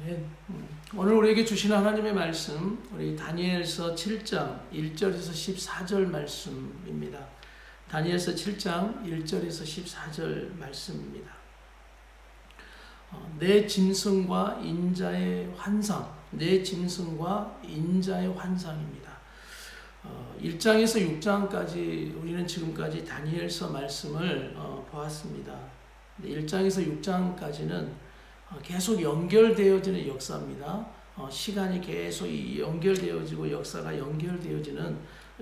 아멘. 오늘 우리에게 주시는 하나님의 말씀, 우리 다니엘서 7장 1절에서 14절 말씀입니다. 다니엘서 7장 1절에서 14절 말씀입니다. 내 짐승과 인자의 환상, 내 짐승과 인자의 환상입니다. 1장에서 6장까지 우리는 지금까지 다니엘서 말씀을 보았습니다. 1장에서 6장까지는 계속 연결되어지는 역사입니다. 시간이 계속 연결되어지고 역사가 연결되어지는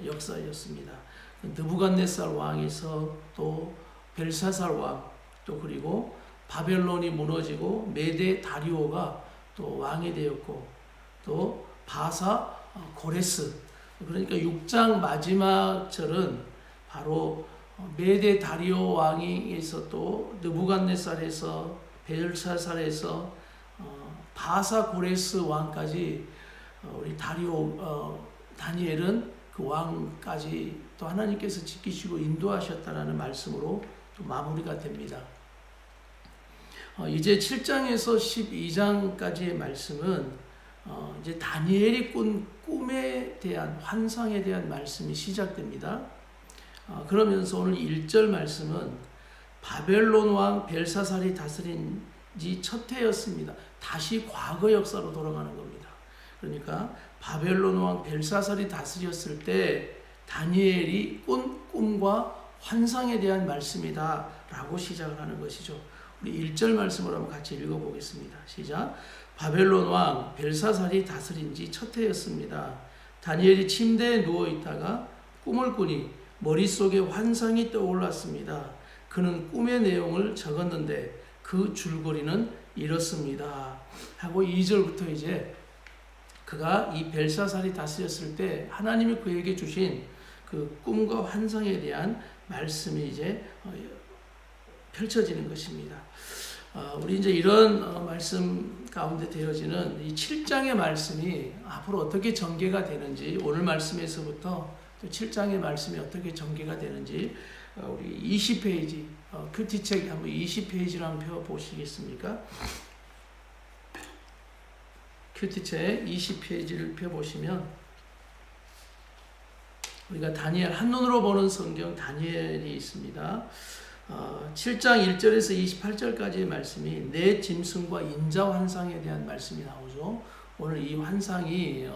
역사였습니다. 느부갓네살 왕에서 또 벨사살 왕, 또 그리고 바벨론이 무너지고 메데 다리오가 또 왕이 되었고, 또 바사 고레스, 그러니까 6장 마지막 절은 바로 메데 다리오 왕에서 또 느부갓네살에서 벨사살에서 바사 고레스 왕까지 우리 다니엘은 그 왕까지 또 하나님께서 지키시고 인도하셨다라는 말씀으로 또 마무리가 됩니다. 이제 7장에서 12장까지의 말씀은 이제 다니엘이 꾼 꿈에 대한 환상에 대한 말씀이 시작됩니다. 그러면서 오늘 1절 말씀은 바벨론 왕 벨사살이 다스린 지 첫 해였습니다. 다시 과거 역사로 돌아가는 겁니다. 그러니까 바벨론 왕 벨사살이 다스렸을 때 다니엘이 꾼 꿈과 환상에 대한 말씀이다 라고 시작을 하는 것이죠. 우리 1절 말씀을 한번 같이 읽어보겠습니다. 시작. 바벨론 왕 벨사살이 다스린 지 첫 해였습니다. 다니엘이 침대에 누워있다가 꿈을 꾸니 머릿속에 환상이 떠올랐습니다. 그는 꿈의 내용을 적었는데 그 줄거리는 이렇습니다. 하고 2절부터 이제 그가 이 벨사살이 다스렸을 때 하나님이 그에게 주신 그 꿈과 환상에 대한 말씀이 이제 펼쳐지는 것입니다. 우리 이제 이런 말씀 가운데 되어지는 이 7장의 말씀이 앞으로 어떻게 전개가 되는지, 오늘 말씀에서부터 또 7장의 말씀이 어떻게 전개가 되는지 우리 20페이지 큐티책 한번 20페이지를 한번 펴보시겠습니까? 큐티책 20페이지를 펴보시면 우리가 다니엘, 한눈으로 보는 성경 다니엘이 있습니다. 7장 1절에서 28절까지의 말씀이 내 짐승과 인자 환상에 대한 말씀이 나오죠. 오늘 이 환상이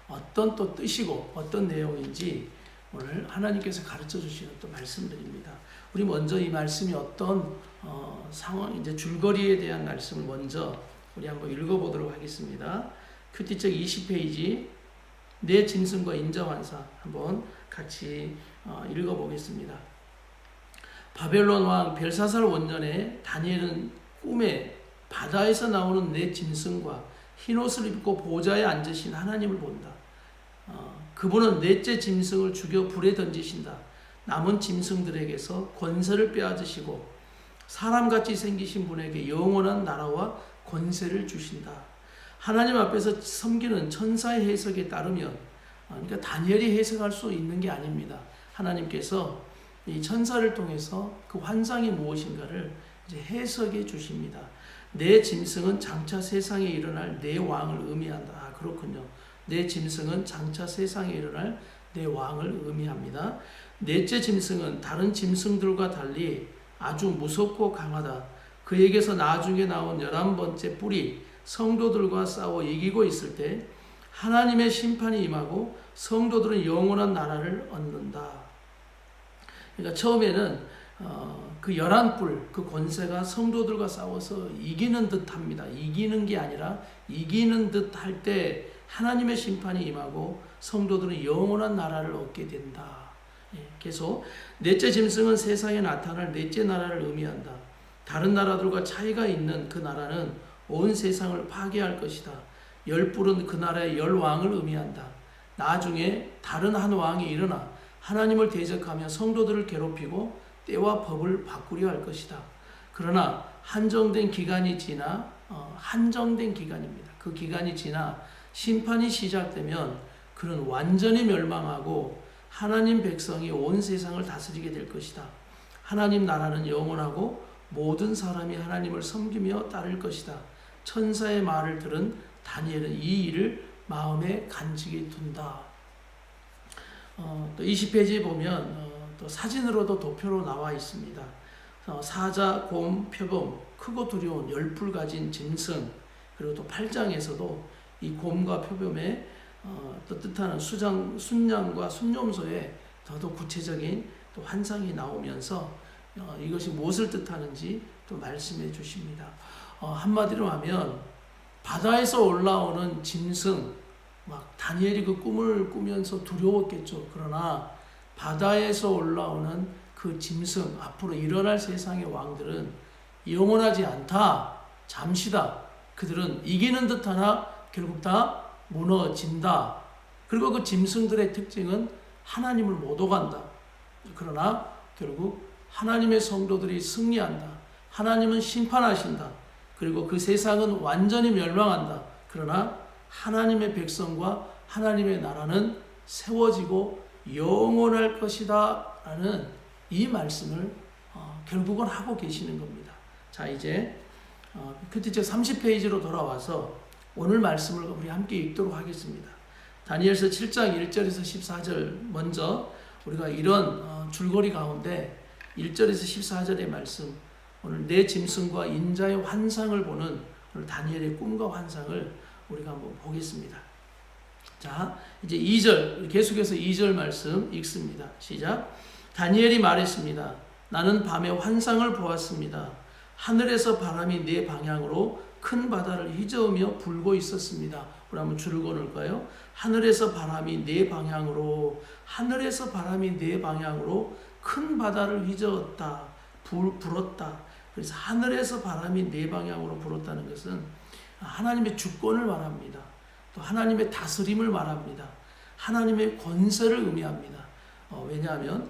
어떤 또 뜻이고 어떤 내용인지 오늘 하나님께서 가르쳐 주시는 또 말씀들입니다. 우리 먼저 이 말씀이 어떤 상황, 이제 줄거리에 대한 말씀을 먼저 우리 한번 읽어보도록 하겠습니다. 큐티책 20페이지 내 짐승과 인자 환상 한번 같이 읽어보겠습니다. 바벨론 왕 벨사살 원년에 다니엘은 꿈에 바다에서 나오는 내 짐승과 흰옷을 입고 보좌에 앉으신 하나님을 본다. 그분은 넷째 짐승을 죽여 불에 던지신다. 남은 짐승들에게서 권세를 빼앗으시고 사람같이 생기신 분에게 영원한 나라와 권세를 주신다. 하나님 앞에서 섬기는 천사의 해석에 따르면, 그러니까 다니엘이 해석할 수 있는 게 아닙니다. 하나님께서 이 천사를 통해서 그 환상이 무엇인가를 이제 해석해 주십니다. 내 짐승은 장차 세상에 일어날 내 왕을 의미한다. 그렇군요. 내 짐승은 장차 세상에 일어날 내 왕을 의미합니다. 넷째 짐승은 다른 짐승들과 달리 아주 무섭고 강하다. 그에게서 나중에 나온 11번째 뿔이 성도들과 싸워 이기고 있을 때 하나님의 심판이 임하고 성도들은 영원한 나라를 얻는다. 그러니까 처음에는 그 11뿔, 그 권세가 성도들과 싸워서 이기는 듯 합니다. 이기는 게 아니라 이기는 듯 할 때 하나님의 심판이 임하고 성도들은 영원한 나라를 얻게 된다. 계속 넷째 짐승은 세상에 나타날 넷째 나라를 의미한다. 다른 나라들과 차이가 있는 그 나라는 온 세상을 파괴할 것이다. 10뿔은 그 나라의 10왕을 의미한다. 나중에 다른 한 왕이 일어나 하나님을 대적하며 성도들을 괴롭히고 때와 법을 바꾸려 할 것이다. 그러나 한정된 기간이 지나 한정된 기간입니다. 그 기간이 지나 심판이 시작되면 그는 완전히 멸망하고 하나님 백성이 온 세상을 다스리게 될 것이다. 하나님 나라는 영원하고 모든 사람이 하나님을 섬기며 따를 것이다. 천사의 말을 들은 다니엘은 이 일을 마음에 간직히 둔다. 또 20페이지에 보면 또 사진으로도 도표로 나와 있습니다. 사자, 곰, 표범, 크고 두려운 열불 가진 짐승, 그리고 또 8장에서도 이 곰과 표범의 또 뜻하는 순양과 순념소의 더더 구체적인 또 환상이 나오면서 이것이 무엇을 뜻하는지 또 말씀해 주십니다. 한마디로 하면 바다에서 올라오는 짐승, 막 다니엘이 그 꿈을 꾸면서 두려웠겠죠. 그러나 바다에서 올라오는 그 짐승, 앞으로 일어날 세상의 왕들은 영원하지 않다, 잠시다. 그들은 이기는 듯하나 결국 다 무너진다. 그리고 그 짐승들의 특징은 하나님을 못 오간다. 그러나 결국 하나님의 성도들이 승리한다. 하나님은 심판하신다. 그리고 그 세상은 완전히 멸망한다. 그러나 하나님의 백성과 하나님의 나라는 세워지고 영원할 것이다 라는 이 말씀을 결국은 하고 계시는 겁니다. 자, 이제 큐티책 30페이지로 돌아와서 오늘 말씀을 우리 함께 읽도록 하겠습니다. 다니엘서 7장 1절에서 14절 먼저 우리가 이런 줄거리 가운데 1절에서 14절의 말씀, 오늘 내 짐승과 인자의 환상을 보는 오늘 다니엘의 꿈과 환상을 우리가 한번 보겠습니다. 자, 이제 2절, 계속해서 2절 말씀 읽습니다. 시작. 다니엘이 말했습니다. 나는 밤에 환상을 보았습니다. 하늘에서 바람이 내 방향으로 큰 바다를 휘저으며 불고 있었습니다. 우리 한번 줄을 거놓을까요? 하늘에서 바람이 내 방향으로, 하늘에서 바람이 내 방향으로 큰 바다를 휘저었다, 불었다. 그래서 하늘에서 바람이 내 방향으로 불었다는 것은 하나님의 주권을 말합니다. 또 하나님의 다스림을 말합니다. 하나님의 권세를 의미합니다. 왜냐하면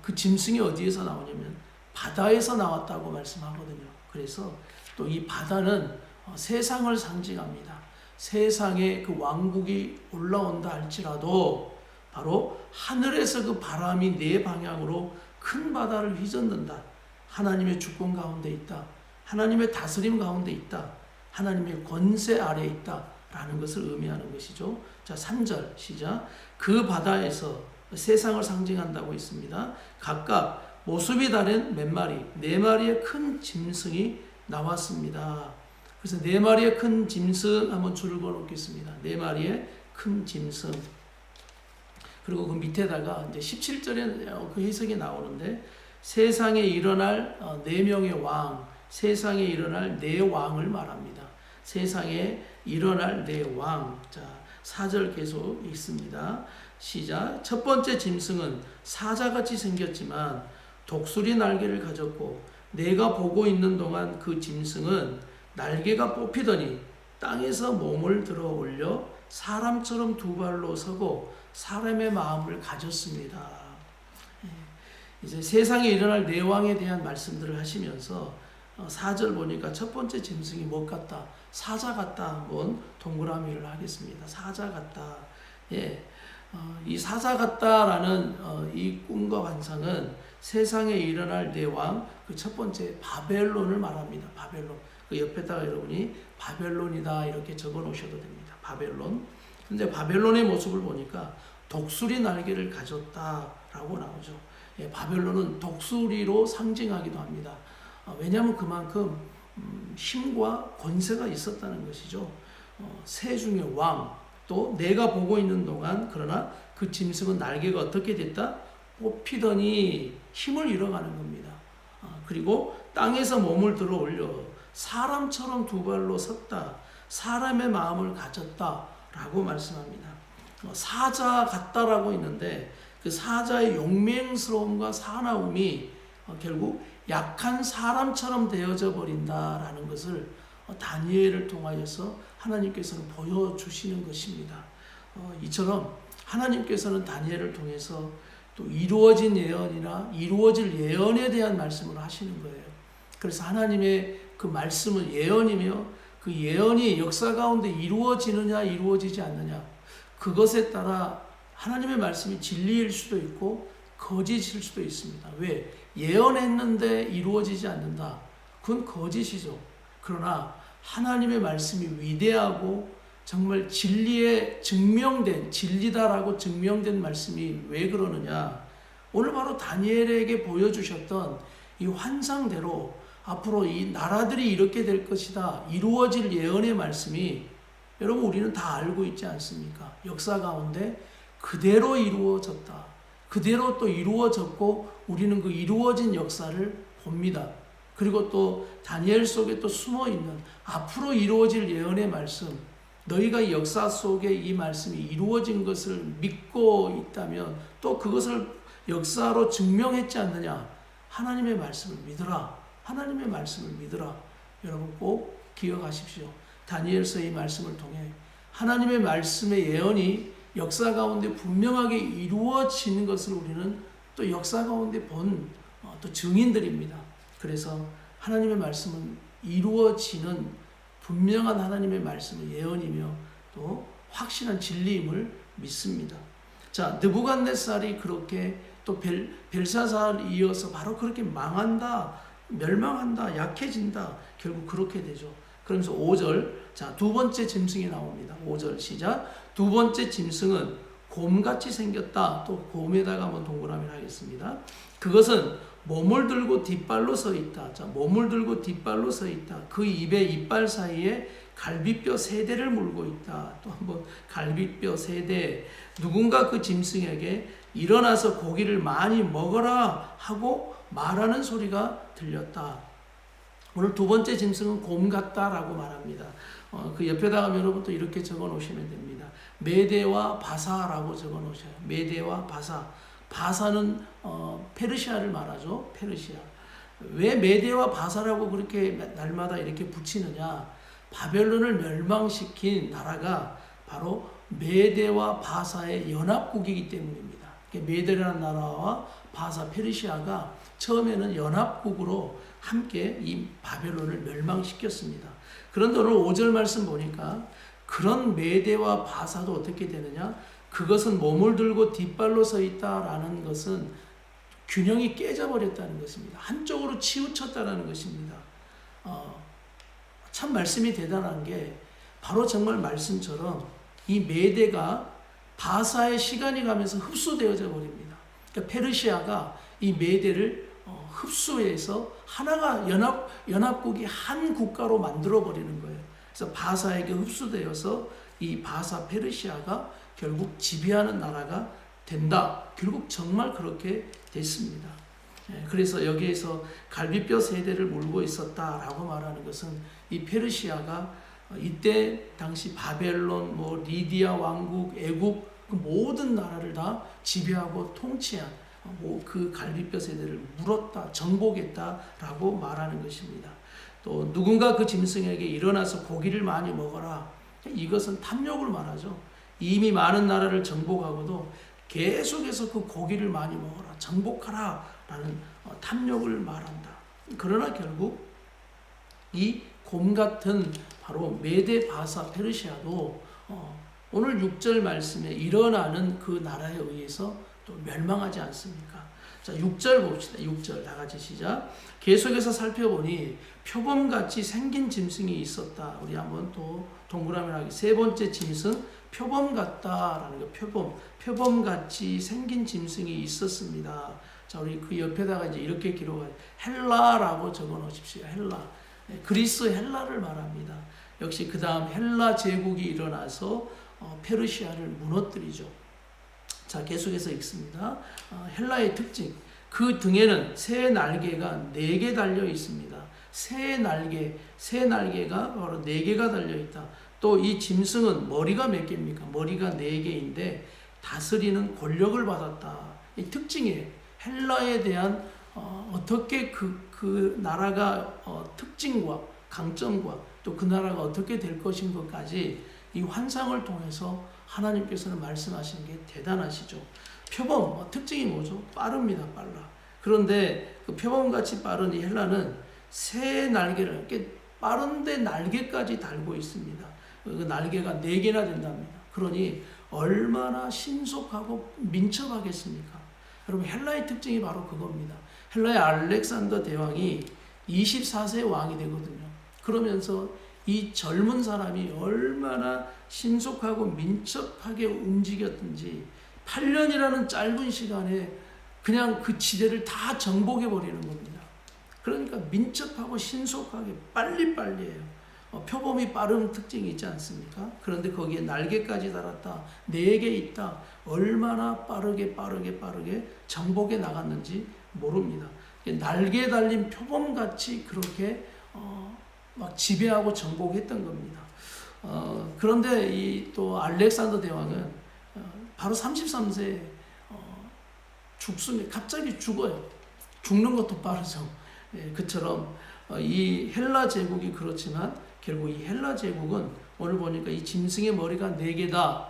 그 짐승이 어디에서 나오냐면 바다에서 나왔다고 말씀하거든요. 그래서 또 이 바다는 세상을 상징합니다. 세상에 그 왕국이 올라온다 할지라도 바로 하늘에서 그 바람이 내 방향으로 큰 바다를 휘젓는다. 하나님의 주권 가운데 있다. 하나님의 다스림 가운데 있다. 하나님의 권세 아래에 있다. 라는 것을 의미하는 것이죠. 자, 3절 시작. 그 바다에서 세상을 상징한다고 했습니다. 각각 모습이 다른 몇 마리, 4마리의 큰 짐승이 나왔습니다. 그래서 4마리의 큰 짐승 한번 줄을 그어놓겠습니다. 4마리의 큰 짐승. 그리고 그 밑에다가 이제 17절에 그 해석이 나오는데 세상에 일어날 4명의 왕, 세상에 일어날 4왕을 말합니다. 세상에 일어날 4왕. 자, 4절 계속 읽습니다. 시작. 첫 번째 짐승은 사자같이 생겼지만 독수리 날개를 가졌고 내가 보고 있는 동안 그 짐승은 날개가 뽑히더니 땅에서 몸을 들어 올려 사람처럼 2발로 서고 사람의 마음을 가졌습니다. 이제 세상에 일어날 4왕에 대한 말씀들을 하시면서 4절 보니까 첫 번째 짐승이 뭐 같다? 사자 같다. 한번 동그라미를 하겠습니다. 사자 같다. 예. 이 사자 같다라는 이 꿈과 환상은 세상에 일어날 4왕, 그 첫 번째 바벨론을 말합니다. 바벨론. 그 옆에다가 여러분이 바벨론이다 이렇게 적어 놓으셔도 됩니다. 바벨론. 근데 바벨론의 모습을 보니까 독수리 날개를 가졌다라고 나오죠. 예, 바벨론은 독수리로 상징하기도 합니다. 왜냐하면 그만큼 힘과 권세가 있었다는 것이죠. 새 중의 왕, 또 내가 보고 있는 동안 그러나 그 짐승은 날개가 어떻게 됐다? 뽑히더니 힘을 잃어가는 겁니다. 그리고 땅에서 몸을 들어 올려 사람처럼 2발로 섰다. 사람의 마음을 가졌다 라고 말씀합니다. 사자 같다라고 있는데 그 사자의 용맹스러움과 사나움이 결국 약한 사람처럼 되어져 버린다라는 것을 다니엘을 통하여서 하나님께서는 보여주시는 것입니다. 이처럼 하나님께서는 다니엘을 통해서 또 이루어진 예언이나 이루어질 예언에 대한 말씀을 하시는 거예요. 그래서 하나님의 그 말씀은 예언이며 그 예언이 역사 가운데 이루어지느냐 이루어지지 않느냐 그것에 따라 하나님의 말씀이 진리일 수도 있고 거짓일 수도 있습니다. 왜? 예언했는데 이루어지지 않는다. 그건 거짓이죠. 그러나 하나님의 말씀이 위대하고 정말 진리에 증명된, 진리다라고 증명된 말씀이 왜 그러느냐? 오늘 바로 다니엘에게 보여주셨던 이 환상대로 앞으로 이 나라들이 이렇게 될 것이다, 이루어질 예언의 말씀이 여러분 우리는 다 알고 있지 않습니까? 역사 가운데 그대로 이루어졌다. 그대로 또 이루어졌고 우리는 그 이루어진 역사를 봅니다. 그리고 또 다니엘 속에 또 숨어있는 앞으로 이루어질 예언의 말씀, 너희가 이 역사 속에 이 말씀이 이루어진 것을 믿고 있다면 또 그것을 역사로 증명했지 않느냐? 하나님의 말씀을 믿으라. 하나님의 말씀을 믿으라. 여러분 꼭 기억하십시오. 다니엘서의 말씀을 통해 하나님의 말씀의 예언이 역사 가운데 분명하게 이루어지는 것을 우리는 또 역사 가운데 본 또 증인들입니다. 그래서 하나님의 말씀은 이루어지는 분명한 하나님의 말씀의 예언이며 또 확실한 진리임을 믿습니다. 자, 느부갓네살이 그렇게 또 벨사살을 이어서 바로 그렇게 망한다, 멸망한다, 약해진다, 결국 그렇게 되죠. 그러면서 5절, 자, 두 번째 짐승이 나옵니다. 5절 시작. 두 번째 짐승은 곰같이 생겼다. 또 곰에다가 한번 동그라미를 하겠습니다. 그것은 몸을 들고 뒷발로 서 있다. 자, 몸을 들고 뒷발로 서 있다. 그 입에 이빨 사이에 갈비뼈 3대를 물고 있다. 또 한번 갈비뼈 3대. 누군가 그 짐승에게 일어나서 고기를 많이 먹어라 하고 말하는 소리가 들렸다. 오늘 두 번째 짐승은 곰 같다라고 말합니다. 그 옆에다가 여러분 또 이렇게 적어 놓으시면 됩니다. 메대와 바사라고 적어 놓으셔요. 메대와 바사. 바사는 페르시아를 말하죠. 페르시아. 왜 메대와 바사라고 그렇게 날마다 이렇게 붙이느냐? 바벨론을 멸망시킨 나라가 바로 메대와 바사의 연합국이기 때문입니다. 메대라는 나라와 바사 페르시아가 처음에는 연합국으로 함께 이 바벨론을 멸망시켰습니다. 그런데 오늘 5절 말씀 보니까 그런 메대와 바사도 어떻게 되느냐? 그것은 몸을 들고 뒷발로 서 있다라는 것은 균형이 깨져버렸다는 것입니다. 한쪽으로 치우쳤다는 것입니다. 참 말씀이 대단한 게 바로 정말 말씀처럼 이 메대가 바사의 시간이 가면서 흡수되어져 버립니다. 그러니까 페르시아가 이 메대를 흡수해서 하나가 연합국이 한 국가로 만들어 버리는 거예요. 그래서 바사에게 흡수되어서 이 바사 페르시아가 결국 지배하는 나라가 된다. 결국 정말 그렇게 됐습니다. 그래서 여기에서 갈비뼈 3대를 물고 있었다라고 말하는 것은 이 페르시아가 이때 당시 바벨론, 리디아 왕국, 애국 그 모든 나라를 다 지배하고 통치한 그 갈비뼈 3대를 물었다, 정복했다라고 말하는 것입니다. 또 누군가 그 짐승에게 일어나서 고기를 많이 먹어라. 이것은 탐욕을 말하죠. 이미 많은 나라를 정복하고도 계속해서 그 고기를 많이 먹어라, 정복하라 라는 탐욕을 말한다. 그러나 결국 이 곰 같은 바로 메데 바사 페르시아도 오늘 6절 말씀에 일어나는 그 나라에 의해서 또 멸망하지 않습니까? 자, 6절 봅시다. 6절 다 같이 시작. 계속해서 살펴보니 표범같이 생긴 짐승이 있었다. 우리 한번 또 동그라미를 하기. 세 번째 짐승 표범 같다라는 거. 표범같이 생긴 짐승이 있었습니다. 자, 우리 그 옆에다가 이제 이렇게 기록하죠. 헬라라고 적어 놓으십시오. 헬라. 그리스 헬라를 말합니다. 역시 그 다음 헬라 제국이 일어나서 페르시아를 무너뜨리죠. 자, 계속해서 읽습니다. 헬라의 특징. 그 등에는 새 날개가 4개 달려 있습니다. 새 날개가 바로 4개가 달려 있다. 또 이 짐승은 머리가 몇 개입니까? 머리가 4개인데 다스리는 권력을 받았다. 이 특징이에요. 헬라에 대한 어떻게 그 나라가 특징과 강점과 또 그 나라가 어떻게 될 것인 것까지 이 환상을 통해서 하나님께서는 말씀하시는 게 대단하시죠. 표범 특징이 뭐죠? 빠릅니다. 빨라. 그런데 그 표범같이 빠른 이 헬라는 새 날개를 이렇게 빠른데 날개까지 달고 있습니다. 그 날개가 4개나 된답니다. 그러니 얼마나 신속하고 민첩하겠습니까? 여러분 헬라의 특징이 바로 그겁니다. 헬라의 알렉산더 대왕이 24세 왕이 되거든요. 그러면서 이 젊은 사람이 얼마나 신속하고 민첩하게 움직였든지 8년이라는 짧은 시간에 그냥 그 지대를 다 정복해 버리는 겁니다. 그러니까 민첩하고 신속하게 빨리빨리해요. 표범이 빠른 특징이 있지 않습니까? 그런데 거기에 날개까지 달았다. 4개 있다. 얼마나 빠르게 정복해 나갔는지 모릅니다. 날개 달린 표범같이 그렇게 막 지배하고 정복했던 겁니다. 그런데 이 또 알렉산더 대왕은 바로 33세에 죽습니다. 갑자기 죽어요. 죽는 것도 빠르죠. 그처럼 이 헬라 제국이 그렇지만 결국 이 헬라 제국은 오늘 보니까 이 짐승의 머리가 4개다.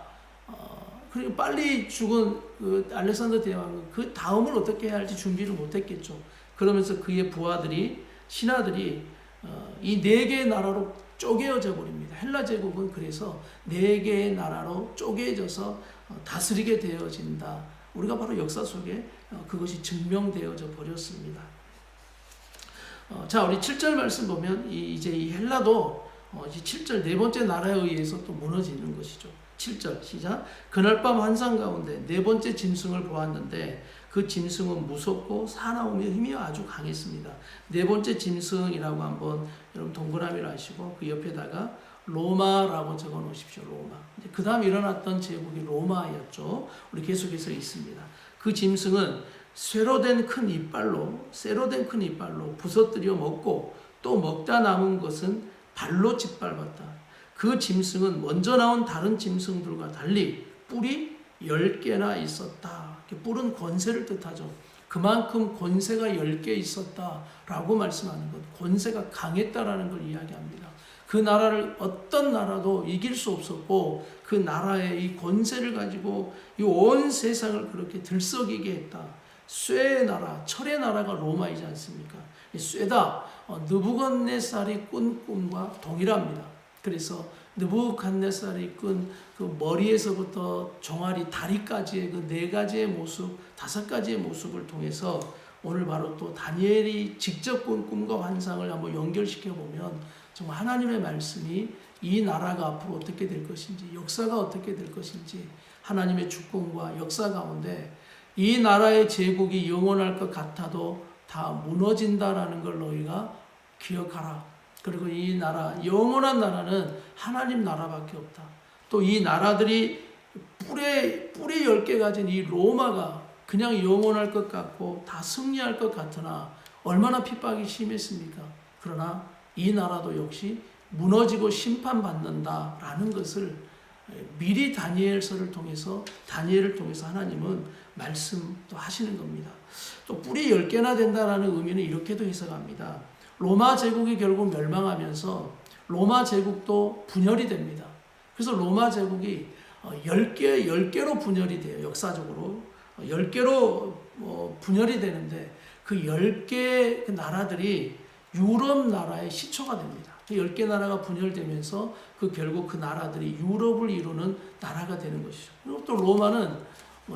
그리고 빨리 죽은 그 알렉산더 대왕은 그 다음을 어떻게 해야 할지 준비를 못했겠죠. 그러면서 그의 부하들이 신하들이 이 4개의 나라로 쪼개어져 버립니다. 헬라 제국은 그래서 4개의 나라로 쪼개져서 다스리게 되어진다. 우리가 바로 역사 속에 그것이 증명되어져 버렸습니다. 자, 우리 7절 말씀 보면 이제 이 헬라도 7절 네 번째 나라에 의해서 또 무너지는 것이죠. 7절 시작. 그날 밤 환상 가운데 네 번째 짐승을 보았는데 그 짐승은 무섭고 사나우며 힘이 아주 강했습니다. 네 번째 짐승이라고 한번 여러분 동그라미를 하시고 그 옆에다가 로마라고 적어 놓으십시오. 로마. 그 다음 일어났던 제국이 로마였죠. 우리 계속해서 있습니다. 그 짐승은 쇠로 된 큰 이빨로 부서뜨려 먹고 또 먹다 남은 것은 발로 짓밟았다. 그 짐승은 먼저 나온 다른 짐승들과 달리 뿔이 10개나 있었다. 뿔은 권세를 뜻하죠. 그만큼 권세가 10개 있었다라고 말씀하는 것. 권세가 강했다라는 걸 이야기합니다. 그 나라를 어떤 나라도 이길 수 없었고 그 나라의 이 권세를 가지고 이 온 세상을 그렇게 들썩이게 했다. 쇠의 나라, 철의 나라가 로마이지 않습니까? 쇠다. 느부갓네살이 꾼 꿈과 동일합니다. 그래서 느부갓네살이 꾼 그 머리에서부터 종아리, 다리까지의 그 4가지의 모습, 5가지의 모습을 통해서 오늘 바로 또 다니엘이 직접 꾼 꿈과 환상을 한번 연결시켜 보면 정말 하나님의 말씀이 이 나라가 앞으로 어떻게 될 것인지, 역사가 어떻게 될 것인지, 하나님의 주권과 역사 가운데 이 나라의 제국이 영원할 것 같아도 다 무너진다라는 걸 너희가 기억하라. 그리고 이 나라, 영원한 나라는 하나님 나라밖에 없다. 또 이 나라들이 뿔이 10개 가진 이 로마가 그냥 영원할 것 같고 다 승리할 것 같으나 얼마나 핍박이 심했습니까? 그러나 이 나라도 역시 무너지고 심판받는다라는 것을 미리 다니엘을 통해서 하나님은 말씀도 하시는 겁니다. 또 뿔이 10개나 된다라는 의미는 이렇게도 해석합니다. 로마 제국이 결국 멸망하면서 로마 제국도 분열이 됩니다. 그래서 로마 제국이 10개로 분열이 돼요. 역사적으로 10개로 분열이 되는데 그 10개 나라들이 유럽 나라의 시초가 됩니다. 10개 나라가 분열되면서 결국 그 나라들이 유럽을 이루는 나라가 되는 것이죠. 그리고 또 로마는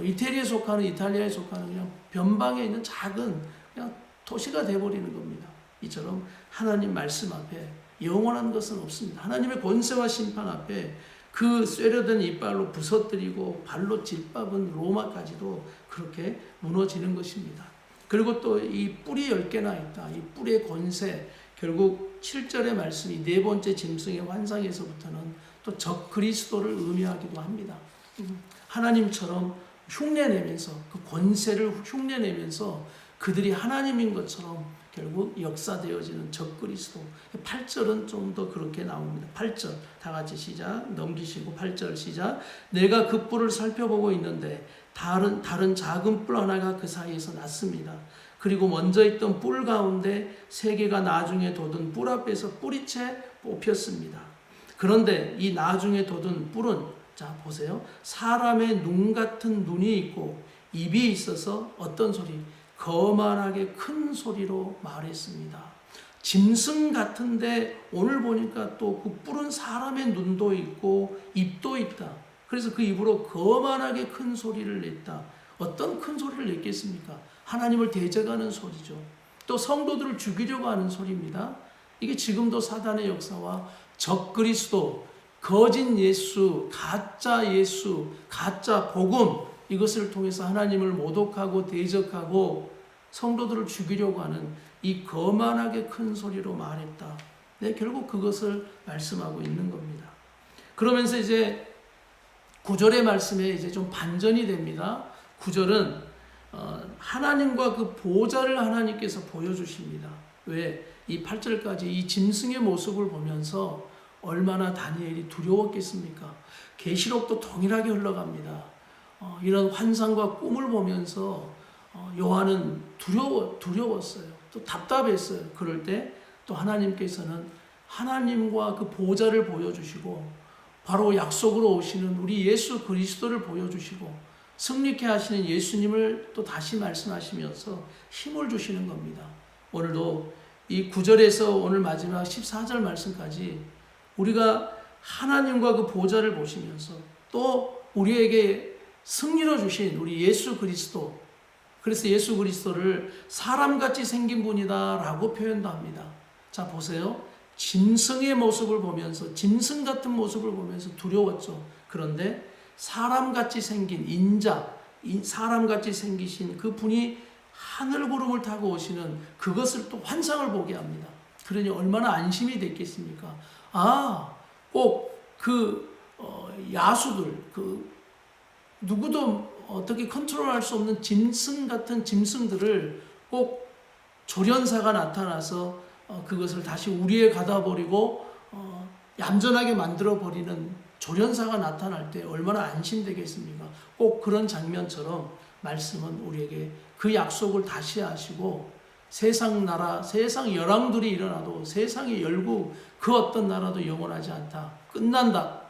이태리에 속하는, 이탈리아에 속하는 그냥 변방에 있는 작은 그냥 도시가 되어버리는 겁니다. 이처럼 하나님 말씀 앞에 영원한 것은 없습니다. 하나님의 권세와 심판 앞에 그 쇠려된 이빨로 부서뜨리고 발로 짓밟은 로마까지도 그렇게 무너지는 것입니다. 그리고 또 이 뿔이 10개나 있다. 이 뿔의 권세, 결국 7절의 말씀이 네 번째 짐승의 환상에서부터는 또 적 그리스도를 의미하기도 합니다. 하나님처럼 흉내내면서 그 권세를 흉내내면서 그들이 하나님인 것처럼 결국 역사되어지는 적 그리스도. 8절은 좀 더 그렇게 나옵니다. 8절 다 같이 시작. 넘기시고 8절 시작. 내가 그 뿔을 살펴보고 있는데 다른 작은 뿔 하나가 그 사이에서 났습니다. 그리고 먼저 있던 뿔 가운데 3개가 나중에 돋은 뿔 앞에서 뿌리채 뽑혔습니다. 그런데 이 나중에 돋은 뿔은, 자 보세요, 사람의 눈 같은 눈이 있고 입이 있어서 어떤 소리? 거만하게 큰 소리로 말했습니다. 짐승 같은데 오늘 보니까 또 그 뿔은 사람의 눈도 있고 입도 있다. 그래서 그 입으로 거만하게 큰 소리를 냈다. 어떤 큰 소리를 냈겠습니까? 하나님을 대적하는 소리죠. 또 성도들을 죽이려고 하는 소리입니다. 이게 지금도 사단의 역사와 적그리스도, 거짓 예수, 가짜 복음, 이것을 통해서 하나님을 모독하고 대적하고 성도들을 죽이려고 하는 이 거만하게 큰 소리로 말했다. 네, 결국 그것을 말씀하고 있는 겁니다. 그러면서 이제 9절의 말씀에 이제 좀 반전이 됩니다. 9절은 하나님과 그 보좌를 하나님께서 보여주십니다. 왜? 이 8절까지 이 짐승의 모습을 보면서 얼마나 다니엘이 두려웠겠습니까? 계시록도 동일하게 흘러갑니다. 이런 환상과 꿈을 보면서 요한은 두려웠어요. 또 답답했어요. 그럴 때 또 하나님께서는 하나님과 그 보좌를 보여주시고 바로 약속으로 오시는 우리 예수 그리스도를 보여주시고 승리케 하시는 예수님을 또 다시 말씀하시면서 힘을 주시는 겁니다. 오늘도 이 9절에서 오늘 마지막 14절 말씀까지 우리가 하나님과 그 보좌를 보시면서 또 우리에게 승리로 주신 우리 예수 그리스도, 그래서 예수 그리스도를 사람같이 생긴 분이다 라고 표현도 합니다. 자, 보세요. 짐승의 모습을 보면서, 짐승 같은 모습을 보면서 두려웠죠. 그런데 사람같이 생긴 인자, 사람같이 생기신 그 분이 하늘 구름을 타고 오시는 그것을 또 환상을 보게 합니다. 그러니 얼마나 안심이 됐겠습니까? 꼭 야수들, 누구도 어떻게 컨트롤할 수 없는 짐승 같은 짐승들을 꼭 조련사가 나타나서 그것을 다시 우리에 가다 버리고 얌전하게 만들어 버리는 조련사가 나타날 때 얼마나 안심되겠습니까? 꼭 그런 장면처럼 말씀은 우리에게 그 약속을 다시 하시고 세상 나라, 세상 열왕들이 일어나도 세상의 열국 그 어떤 나라도 영원하지 않다. 끝난다.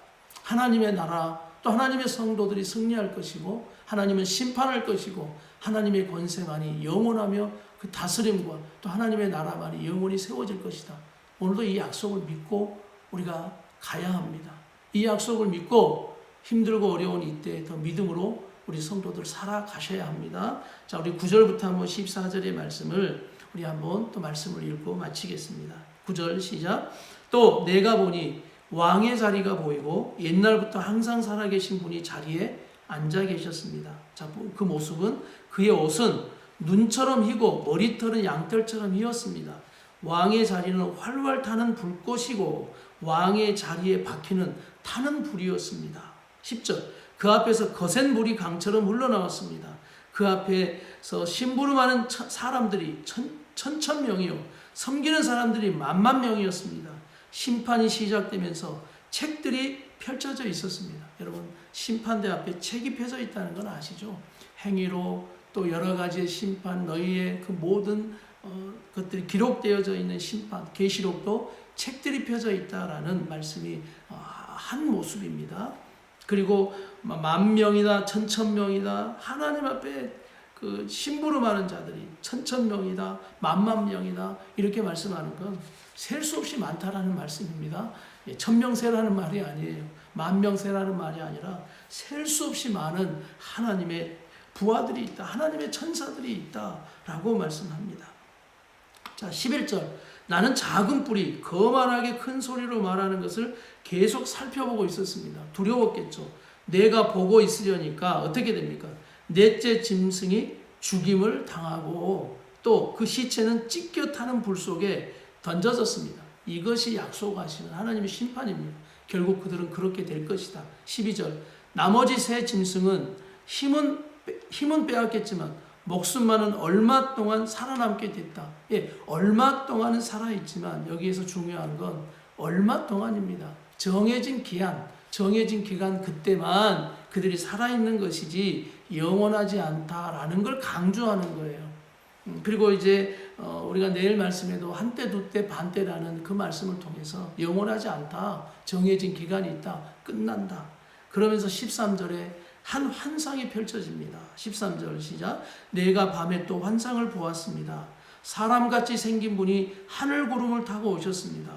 하나님의 나라, 또 하나님의 성도들이 승리할 것이고 하나님은 심판할 것이고 하나님의 권세만이 영원하며 그 다스림과 또 하나님의 나라만이 영원히 세워질 것이다. 오늘도 이 약속을 믿고 우리가 가야 합니다. 이 약속을 믿고 힘들고 어려운 이때 더 믿음으로 우리 성도들 살아가셔야 합니다. 자, 우리 9절부터 한번 14절의 말씀을 우리 한번 또 말씀을 읽고 마치겠습니다. 9절 시작. 또 내가 보니 왕의 자리가 보이고 옛날부터 항상 살아계신 분이 자리에 앉아 계셨습니다. 자, 그 모습은 그의 옷은 눈처럼 희고 머리털은 양털처럼 희었습니다. 왕의 자리는 활활 타는 불꽃이고 왕의 자리에 박히는 타는 불이었습니다. 10절. 그 앞에서 거센 물이 강처럼 흘러나왔습니다. 그 앞에서 심부름하는 사람들이 천천명이요 섬기는 사람들이 만만 명이었습니다. 심판이 시작되면서 책들이 펼쳐져 있었습니다. 여러분, 심판대 앞에 책이 펴져 있다는 건 아시죠? 행위로 또 여러 가지의 심판, 너희의 그 모든 것들이 기록되어져 있는 심판, 계시록도 책들이 펴져 있다라는 말씀이 한 모습입니다. 그리고 10,000명이다, 1,000,000명이다, 하나님 앞에 그 심부름하는 자들이 1,000,000명이다, 10,000,000명이다 이렇게 말씀하는 건 셀 수 없이 많다라는 말씀입니다. 1,000명 세라는 말이 아니에요. 10,000명 세라는 말이 아니라 셀 수 없이 많은 하나님의 부하들이 있다, 하나님의 천사들이 있다라고 말씀합니다. 자, 11절. 나는 작은 뿔이 거만하게 큰 소리로 말하는 것을 계속 살펴보고 있었습니다. 두려웠겠죠. 내가 보고 있으려니까 어떻게 됩니까? 넷째 짐승이 죽임을 당하고 또 그 시체는 찢겨 타는 불 속에 던져졌습니다. 이것이 약속하시는 하나님의 심판입니다. 결국 그들은 그렇게 될 것이다. 12절. 나머지 세 짐승은 힘은 빼앗겼지만 목숨만은 얼마 동안 살아남게 됐다. 얼마 동안은 살아있지만 여기에서 중요한 건 얼마 동안입니다. 정해진 기간 그때만 그들이 살아있는 것이지 영원하지 않다라는 걸 강조하는 거예요. 그리고 이제 우리가 내일 말씀에도 한때, 두때, 반때라는 그 말씀을 통해서 영원하지 않다. 정해진 기간이 있다. 끝난다. 그러면서 13절에 한 환상이 펼쳐집니다. 13절 시작. 내가 밤에 또 환상을 보았습니다. 사람같이 생긴 분이 하늘 구름을 타고 오셨습니다.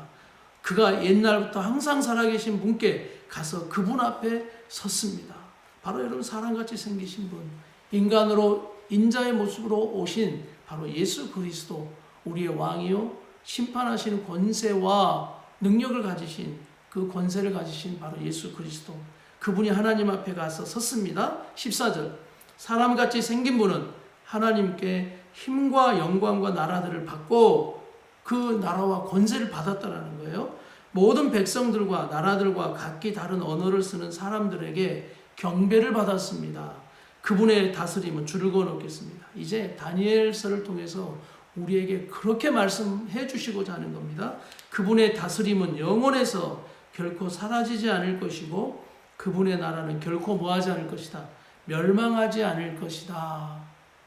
그가 옛날부터 항상 살아계신 분께 가서 그분 앞에 섰습니다. 바로 여러분 사람같이 생기신 분, 인간으로 인자의 모습으로 오신 바로 예수 그리스도, 우리의 왕이요 심판하시는 권세와 능력을 가지신 그 권세를 가지신 바로 예수 그리스도 그분이 하나님 앞에 가서 섰습니다. 14절 사람같이 생긴 분은 하나님께 힘과 영광과 나라들을 받고 그 나라와 권세를 받았다라는 거예요. 모든 백성들과 나라들과 각기 다른 언어를 쓰는 사람들에게 경배를 받았습니다. 그분의 다스림은 줄을 그어 놓겠습니다. 이제 다니엘서를 통해서 우리에게 그렇게 말씀해 주시고자 하는 겁니다. 그분의 다스림은 영원해서 결코 사라지지 않을 것이고 그분의 나라는 결코 뭐하지 않을 것이다. 멸망하지 않을 것이다.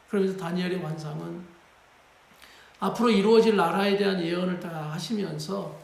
그러면서 다니엘의 환상은 앞으로 이루어질 나라에 대한 예언을 다 하시면서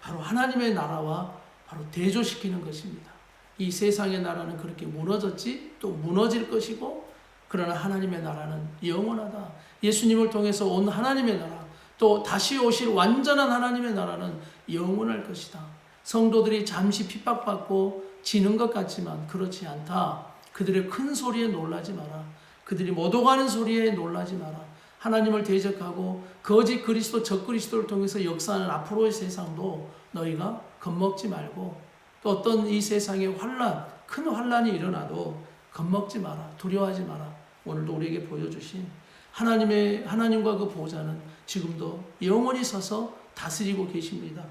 바로 하나님의 나라와 바로 대조시키는 것입니다. 이 세상의 나라는 그렇게 무너졌지 또 무너질 것이고 그러나 하나님의 나라는 영원하다. 예수님을 통해서 온 하나님의 나라 또 다시 오실 완전한 하나님의 나라는 영원할 것이다. 성도들이 잠시 핍박받고 지는 것 같지만 그렇지 않다. 그들의 큰 소리에 놀라지 마라. 그들이 못 오가는 소리에 놀라지 마라. 하나님을 대적하고 거짓 그리스도 적그리스도를 통해서 역사하는 앞으로의 세상도 너희가 겁먹지 말고 또 어떤 이 세상의 환란, 큰 환란이 일어나도 겁먹지 마라. 두려워하지 마라. 오늘도 우리에게 보여주신 하나님과 그 보좌는 지금도 영원히 서서 다스리고 계십니다.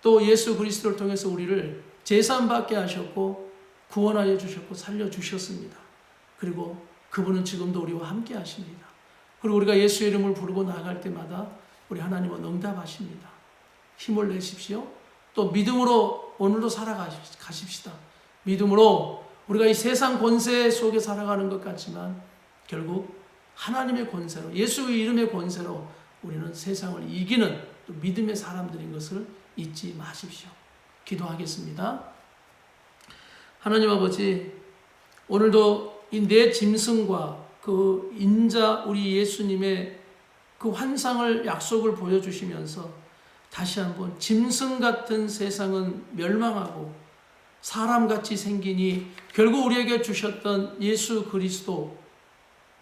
또 예수 그리스도를 통해서 우리를 제사함받게 하셨고 구원하여 주셨고 살려주셨습니다. 그리고 그분은 지금도 우리와 함께 하십니다. 그리고 우리가 예수의 이름을 부르고 나아갈 때마다 우리 하나님은 응답하십니다. 힘을 내십시오. 또 믿음으로 오늘도 살아가십시다. 믿음으로 우리가 이 세상 권세 속에 살아가는 것 같지만 결국 하나님의 권세로 예수의 이름의 권세로 우리는 세상을 이기는 또 믿음의 사람들인 것을 잊지 마십시오. 기도하겠습니다. 하나님 아버지, 오늘도 이 내 짐승과 그 인자 우리 예수님의 그 환상을 약속을 보여주시면서 다시 한번 짐승 같은 세상은 멸망하고 사람같이 생기니 결국 우리에게 주셨던 예수 그리스도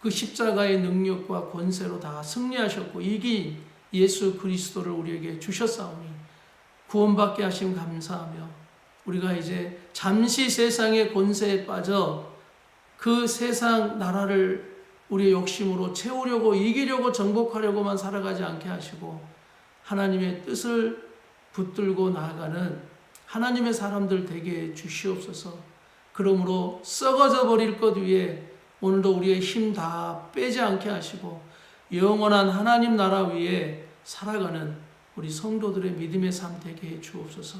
그 십자가의 능력과 권세로 다 승리하셨고 이긴 예수 그리스도를 우리에게 주셨사오니 구원받게 하심 감사하며 우리가 이제 잠시 세상의 권세에 빠져 그 세상 나라를 우리의 욕심으로 채우려고 이기려고 정복하려고만 살아가지 않게 하시고 하나님의 뜻을 붙들고 나아가는 하나님의 사람들 되게 주시옵소서. 그러므로 썩어져 버릴 것 위에 오늘도 우리의 힘 다 빼지 않게 하시고 영원한 하나님 나라 위에 살아가는 우리 성도들의 믿음의 삶 되게 해 주옵소서.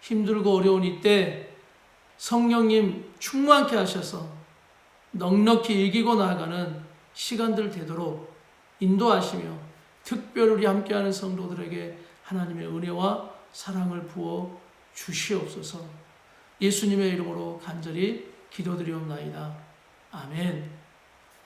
힘들고 어려운 이때 성령님 충만케 하셔서 넉넉히 이기고 나아가는 시간들 되도록 인도하시며 특별히 우리 함께하는 성도들에게 하나님의 은혜와 사랑을 부어 주시옵소서. 예수님의 이름으로 간절히 기도드리옵나이다. 아멘.